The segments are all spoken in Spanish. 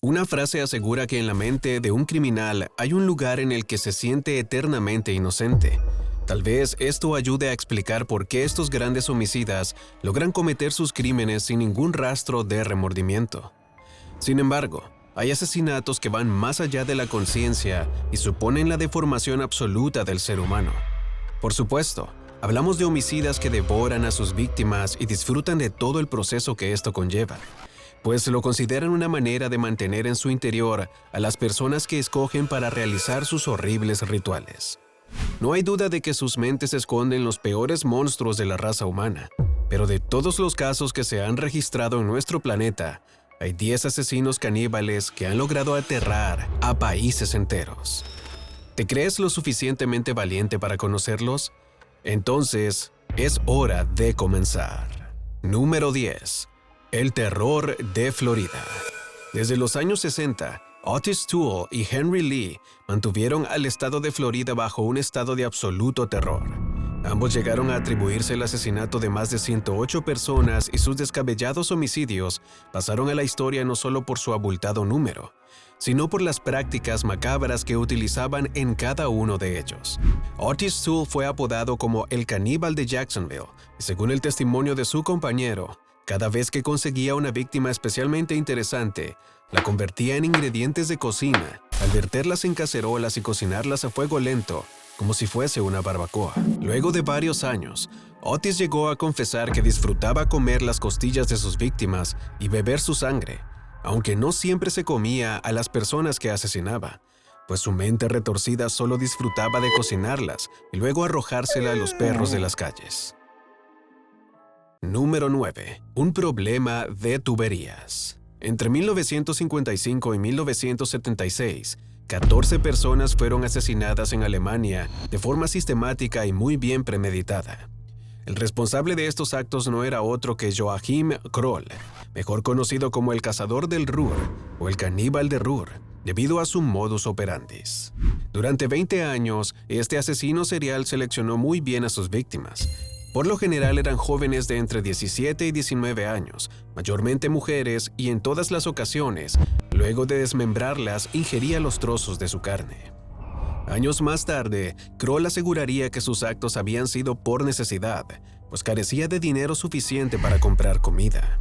Una frase asegura que en la mente de un criminal hay un lugar en el que se siente eternamente inocente. Tal vez esto ayude a explicar por qué estos grandes homicidas logran cometer sus crímenes sin ningún rastro de remordimiento. Sin embargo, hay asesinatos que van más allá de la conciencia y suponen la deformación absoluta del ser humano. Por supuesto, hablamos de homicidas que devoran a sus víctimas y disfrutan de todo el proceso que esto conlleva, pues lo consideran una manera de mantener en su interior a las personas que escogen para realizar sus horribles rituales. No hay duda de que sus mentes esconden los peores monstruos de la raza humana, pero de todos los casos que se han registrado en nuestro planeta, hay 10 asesinos caníbales que han logrado aterrar a países enteros. ¿Te crees lo suficientemente valiente para conocerlos? Entonces, es hora de comenzar. Número 10. El terror de Florida. Desde los años 60, Otis Toole y Henry Lee mantuvieron al estado de Florida bajo un estado de absoluto terror. Ambos llegaron a atribuirse el asesinato de más de 108 personas y sus descabellados homicidios pasaron a la historia no solo por su abultado número, sino por las prácticas macabras que utilizaban en cada uno de ellos. Otis Toole fue apodado como el caníbal de Jacksonville, y según el testimonio de su compañero, cada vez que conseguía una víctima especialmente interesante, la convertía en ingredientes de cocina, al verterlas en cacerolas y cocinarlas a fuego lento, como si fuese una barbacoa. Luego de varios años, Otis llegó a confesar que disfrutaba comer las costillas de sus víctimas y beber su sangre, aunque no siempre se comía a las personas que asesinaba, pues su mente retorcida solo disfrutaba de cocinarlas y luego arrojársela a los perros de las calles. Número 9. Un problema de tuberías. Entre 1955 y 1976, 14 personas fueron asesinadas en Alemania de forma sistemática y muy bien premeditada. El responsable de estos actos no era otro que Joachim Kroll, mejor conocido como el cazador del Ruhr o el caníbal de Ruhr, debido a su modus operandi. Durante 20 años, este asesino serial seleccionó muy bien a sus víctimas. Por lo general eran jóvenes de entre 17 y 19 años, mayormente mujeres, y en todas las ocasiones, luego de desmembrarlas, ingería los trozos de su carne. Años más tarde, Kroll aseguraría que sus actos habían sido por necesidad, pues carecía de dinero suficiente para comprar comida.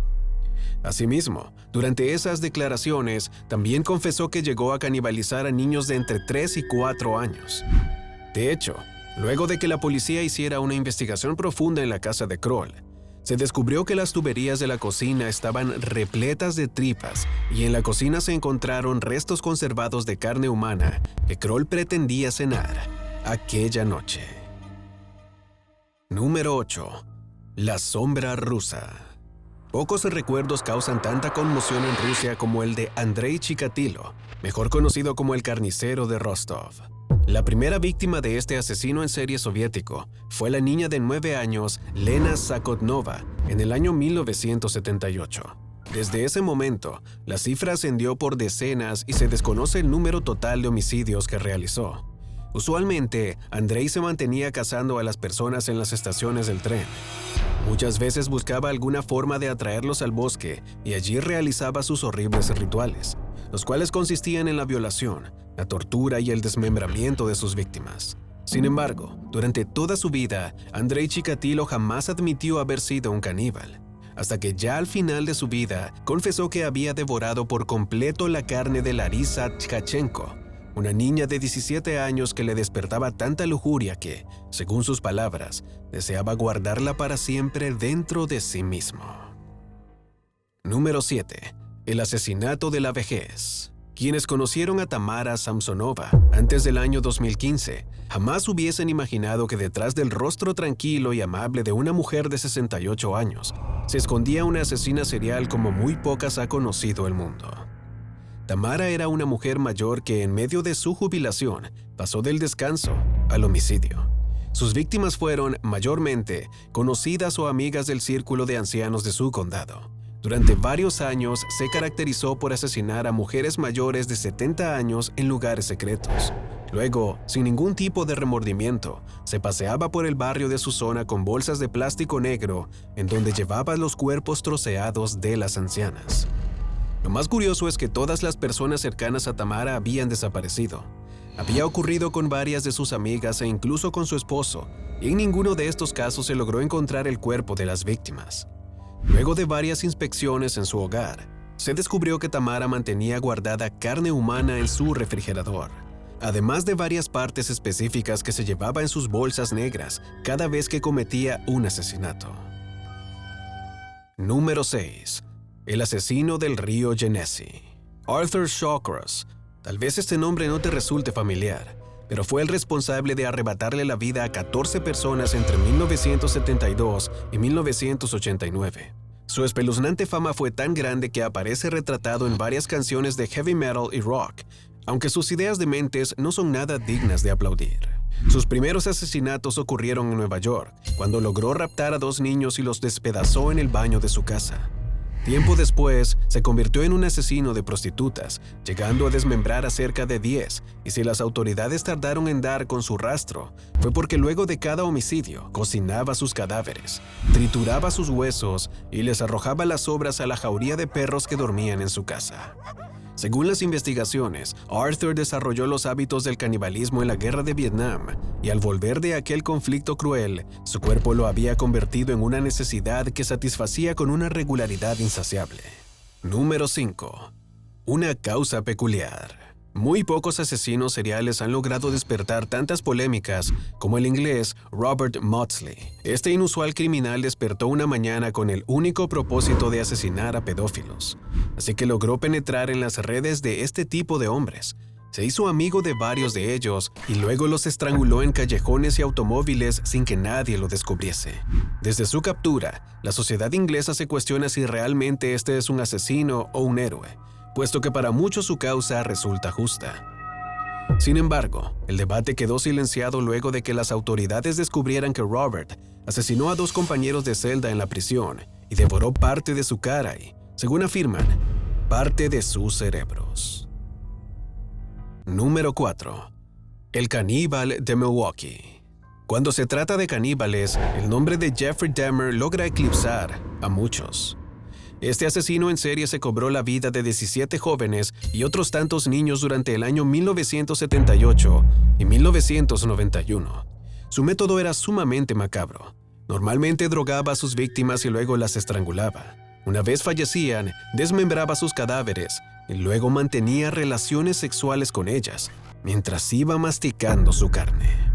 Asimismo, durante esas declaraciones, también confesó que llegó a canibalizar a niños de entre 3 y 4 años. De hecho, luego de que la policía hiciera una investigación profunda en la casa de Kroll, se descubrió que las tuberías de la cocina estaban repletas de tripas y en la cocina se encontraron restos conservados de carne humana que Kroll pretendía cenar aquella noche. Número 8. La sombra rusa. Pocos recuerdos causan tanta conmoción en Rusia como el de Andrei Chikatilo, mejor conocido como el carnicero de Rostov. La primera víctima de este asesino en serie soviético fue la niña de 9 años, Lena Zakotnova, en el año 1978. Desde ese momento, la cifra ascendió por decenas y se desconoce el número total de homicidios que realizó. Usualmente, Andrei se mantenía cazando a las personas en las estaciones del tren. Muchas veces buscaba alguna forma de atraerlos al bosque y allí realizaba sus horribles rituales, los cuales consistían en la violación, la tortura y el desmembramiento de sus víctimas. Sin embargo, durante toda su vida, Andrei Chikatilo jamás admitió haber sido un caníbal, hasta que ya al final de su vida confesó que había devorado por completo la carne de Larisa Tkachenko, una niña de 17 años que le despertaba tanta lujuria que, según sus palabras, deseaba guardarla para siempre dentro de sí mismo. Número 7. El asesinato de la vejez. Quienes conocieron a Tamara Samsonova antes del año 2015 jamás hubiesen imaginado que detrás del rostro tranquilo y amable de una mujer de 68 años se escondía una asesina serial como muy pocas ha conocido el mundo. Tamara era una mujer mayor que en medio de su jubilación pasó del descanso al homicidio. Sus víctimas fueron, mayormente, conocidas o amigas del círculo de ancianos de su condado. Durante varios años se caracterizó por asesinar a mujeres mayores de 70 años en lugares secretos. Luego, sin ningún tipo de remordimiento, se paseaba por el barrio de su zona con bolsas de plástico negro en donde llevaba los cuerpos troceados de las ancianas. Lo más curioso es que todas las personas cercanas a Tamara habían desaparecido. Había ocurrido con varias de sus amigas e incluso con su esposo, y en ninguno de estos casos se logró encontrar el cuerpo de las víctimas. Luego de varias inspecciones en su hogar, se descubrió que Tamara mantenía guardada carne humana en su refrigerador, además de varias partes específicas que se llevaba en sus bolsas negras cada vez que cometía un asesinato. Número 6. El asesino del río Genesee. Arthur Shawcross. Tal vez este nombre no te resulte familiar, pero fue el responsable de arrebatarle la vida a 14 personas entre 1972 y 1989. Su espeluznante fama fue tan grande que aparece retratado en varias canciones de heavy metal y rock, aunque sus ideas dementes no son nada dignas de aplaudir. Sus primeros asesinatos ocurrieron en Nueva York, cuando logró raptar a 2 niños y los despedazó en el baño de su casa. Tiempo después, se convirtió en un asesino de prostitutas, llegando a desmembrar a cerca de 10, y si las autoridades tardaron en dar con su rastro, fue porque luego de cada homicidio, cocinaba sus cadáveres, trituraba sus huesos y les arrojaba las sobras a la jauría de perros que dormían en su casa. Según las investigaciones, Arthur desarrolló los hábitos del canibalismo en la guerra de Vietnam, y al volver de aquel conflicto cruel, su cuerpo lo había convertido en una necesidad que satisfacía con una regularidad insaciable. Número 5. Una causa peculiar. Muy pocos asesinos seriales han logrado despertar tantas polémicas como el inglés Robert Maudsley. Este inusual criminal despertó una mañana con el único propósito de asesinar a pedófilos. Así que logró penetrar en las redes de este tipo de hombres. Se hizo amigo de varios de ellos y luego los estranguló en callejones y automóviles sin que nadie lo descubriese. Desde su captura, la sociedad inglesa se cuestiona si realmente este es un asesino o un héroe, puesto que para muchos su causa resulta justa. Sin embargo, el debate quedó silenciado luego de que las autoridades descubrieran que Robert asesinó a 2 compañeros de celda en la prisión y devoró parte de su cara y, según afirman, parte de sus cerebros. Número 4. El caníbal de Milwaukee. Cuando se trata de caníbales, el nombre de Jeffrey Dahmer logra eclipsar a muchos. Este asesino en serie se cobró la vida de 17 jóvenes y otros tantos niños durante el año 1978 y 1991. Su método era sumamente macabro. Normalmente drogaba a sus víctimas y luego las estrangulaba. Una vez fallecían, desmembraba sus cadáveres y luego mantenía relaciones sexuales con ellas, mientras iba masticando su carne.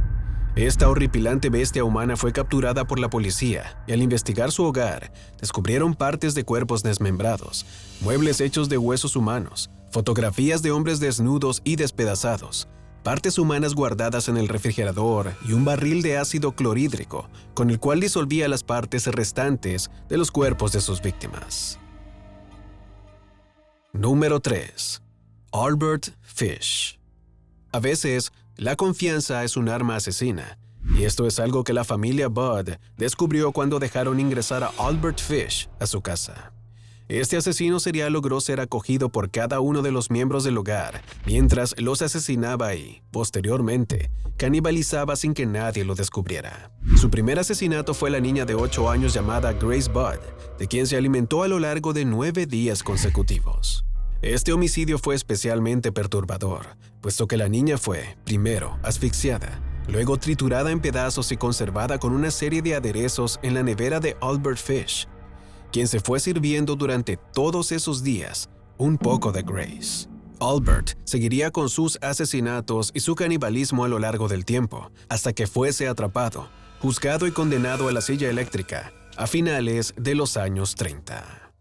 Esta horripilante bestia humana fue capturada por la policía y al investigar su hogar, descubrieron partes de cuerpos desmembrados, muebles hechos de huesos humanos, fotografías de hombres desnudos y despedazados, partes humanas guardadas en el refrigerador y un barril de ácido clorhídrico con el cual disolvía las partes restantes de los cuerpos de sus víctimas. Número 3. Albert Fish. A veces, la confianza es un arma asesina, y esto es algo que la familia Budd descubrió cuando dejaron ingresar a Albert Fish a su casa. Este asesino serial logró ser acogido por cada uno de los miembros del hogar, mientras los asesinaba y, posteriormente, canibalizaba sin que nadie lo descubriera. Su primer asesinato fue la niña de 8 años llamada Grace Budd, de quien se alimentó a lo largo de 9 días consecutivos. Este homicidio fue especialmente perturbador, puesto que la niña fue, primero, asfixiada, luego triturada en pedazos y conservada con una serie de aderezos en la nevera de Albert Fish, quien se fue sirviendo durante todos esos días un poco de Grace. Albert seguiría con sus asesinatos y su canibalismo a lo largo del tiempo, hasta que fuese atrapado, juzgado y condenado a la silla eléctrica a finales de los años 30.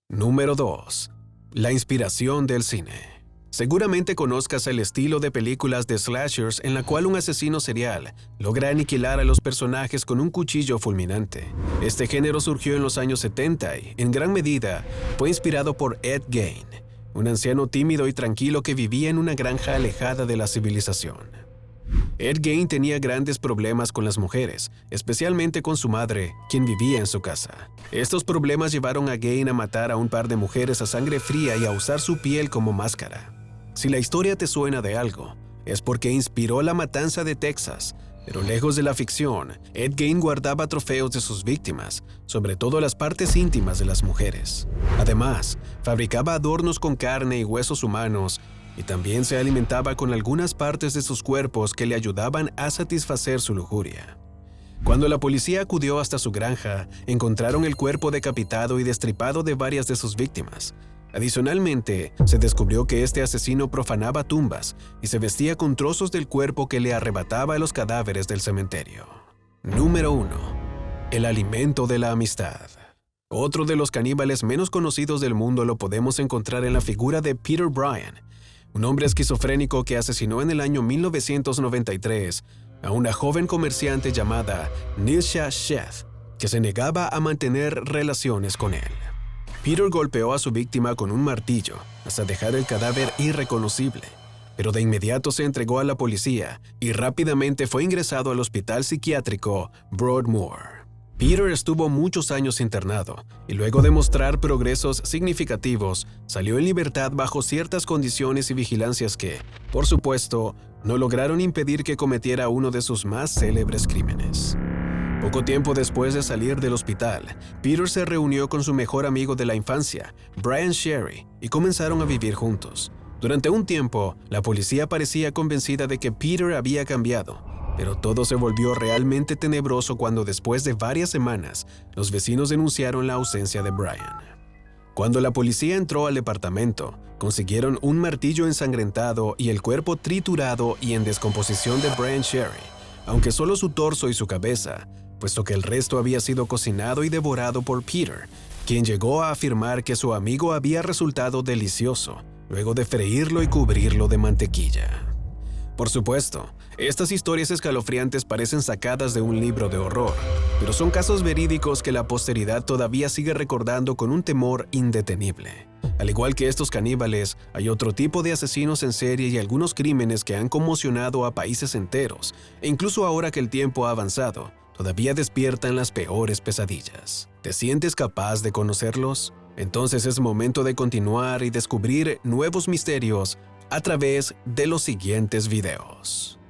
Número 2. La inspiración del cine. Seguramente conozcas el estilo de películas de slashers en la cual un asesino serial logra aniquilar a los personajes con un cuchillo fulminante. Este género surgió en los años 70 y, en gran medida, fue inspirado por Ed Gein, un anciano tímido y tranquilo que vivía en una granja alejada de la civilización. Ed Gein tenía grandes problemas con las mujeres, especialmente con su madre, quien vivía en su casa. Estos problemas llevaron a Gein a matar a un par de mujeres a sangre fría y a usar su piel como máscara. Si la historia te suena de algo, es porque inspiró la matanza de Texas, Pero lejos de la ficción, Ed Gein guardaba trofeos de sus víctimas, sobre todo las partes íntimas de las mujeres. Además, fabricaba adornos con carne y huesos humanos y también se alimentaba con algunas partes de sus cuerpos que le ayudaban a satisfacer su lujuria. Cuando la policía acudió hasta su granja, encontraron el cuerpo decapitado y destripado de varias de sus víctimas. Adicionalmente, se descubrió que este asesino profanaba tumbas y se vestía con trozos del cuerpo que le arrebataba a los cadáveres del cementerio. Número 1. El alimento de la amistad. Otro de los caníbales menos conocidos del mundo lo podemos encontrar en la figura de Peter Bryan, un hombre esquizofrénico que asesinó en el año 1993 a una joven comerciante llamada Nilsha Sheth, que se negaba a mantener relaciones con él. Peter golpeó a su víctima con un martillo hasta dejar el cadáver irreconocible, pero de inmediato se entregó a la policía y rápidamente fue ingresado al hospital psiquiátrico Broadmoor. Peter estuvo muchos años internado y luego de mostrar progresos significativos, salió en libertad bajo ciertas condiciones y vigilancias que, por supuesto, no lograron impedir que cometiera uno de sus más célebres crímenes. Poco tiempo después de salir del hospital, Peter se reunió con su mejor amigo de la infancia, Brian Sherry, y comenzaron a vivir juntos. Durante un tiempo, la policía parecía convencida de que Peter había cambiado, pero todo se volvió realmente tenebroso cuando después de varias semanas, los vecinos denunciaron la ausencia de Brian. Cuando la policía entró al departamento, consiguieron un martillo ensangrentado y el cuerpo triturado y en descomposición de Brian Sherry, aunque solo su torso y su cabeza, puesto que el resto había sido cocinado y devorado por Peter, quien llegó a afirmar que su amigo había resultado delicioso, luego de freírlo y cubrirlo de mantequilla. Por supuesto, estas historias escalofriantes parecen sacadas de un libro de horror, pero son casos verídicos que la posteridad todavía sigue recordando con un temor indetenible. Al igual que estos caníbales, hay otro tipo de asesinos en serie y algunos crímenes que han conmocionado a países enteros, e incluso ahora que el tiempo ha avanzado, todavía despiertan las peores pesadillas. ¿Te sientes capaz de conocerlos? Entonces es momento de continuar y descubrir nuevos misterios a través de los siguientes videos.